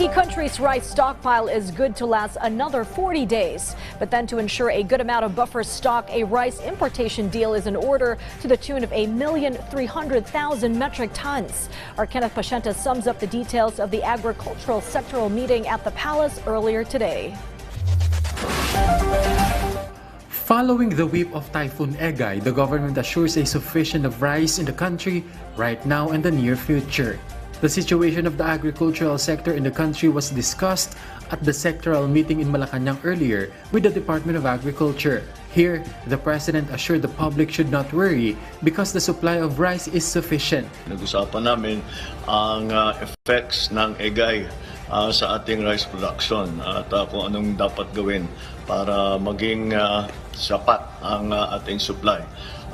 The country's rice stockpile is good to last another 40 days. But then to ensure a good amount of buffer stock, a rice importation deal is in order to the tune of 1,300,000 metric tons. Our Kenneth Paciente sums up the details of the agricultural sectoral meeting at the palace earlier today. Following the whip of Typhoon Egay, the government assures a sufficient of rice in the country right now and the near future. The situation of the agricultural sector in the country was discussed at the sectoral meeting in Malacanang earlier with the Department of Agriculture. Here, the President assured the public should not worry because the supply of rice is sufficient. Nag-usapan namin ang effects ng Egay sa ating rice production at kung anong dapat gawin para maging sapat ang ating supply.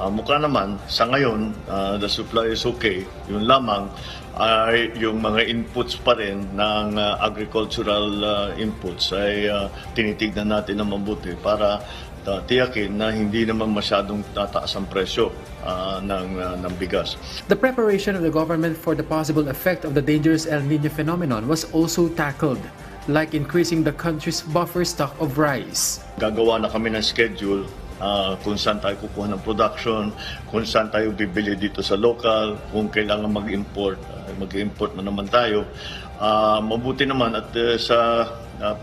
Mukha naman, sa ngayon, the supply is okay. Yun lamang ay yung mga inputs pa rin ng agricultural inputs ay tinitignan natin na mabuti para tiyakin na hindi naman masyadong tataas ang presyo ng bigas. The preparation of the government for the possible effect of the dangerous El Niño phenomenon was also tackled, like increasing the country's buffer stock of rice. Gagawa na kami ng schedule kung saan tayo kukuha ng production, kung saan tayo bibili dito sa local, kung kailangan mag-import, mag-import na naman tayo. Mabuti naman at sa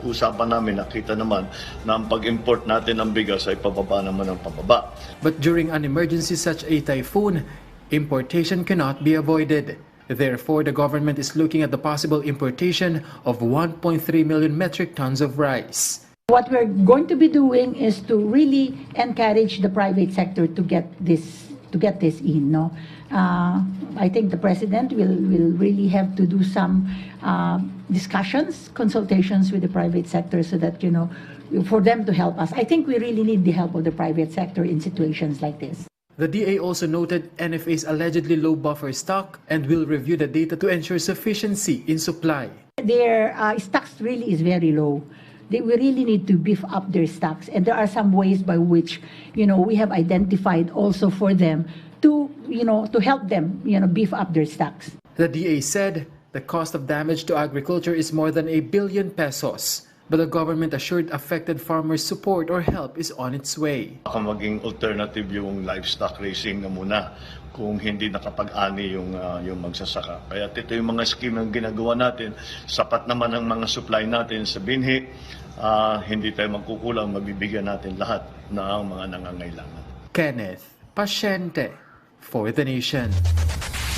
usapan namin, nakita naman na ang pag-import natin ng bigas ay pababa naman ang pababa. But during an emergency such a typhoon, importation cannot be avoided. Therefore, the government is looking at the possible importation of 1.3 million metric tons of rice. What we're going to be doing is to really encourage the private sector to get this in. No, I think the president will really have to do some discussions, consultations with the private sector, so that for them to help us. I think we really need the help of the private sector in situations like this. The DA also noted NFA's allegedly low buffer stock and will review the data to ensure sufficiency in supply. Their stocks really is very low. We really need to beef up their stocks, and there are some ways by which we have identified also for them to help them beef up their stocks. The DA said the cost of damage to agriculture is more than 1 billion pesos, but the government assured affected farmers support or help is on its way. Baka maging alternative yung livestock raising na muna kung hindi nakapag-ani yung magsasaka. Kaya ito yung mga scheme ng ginagawa natin. Sapat naman ang mga supply natin sa binhi. Hindi tayo magkukulang, mabibigyan natin lahat ng mga nangangailangan. Kenneth Paciente for the Nation.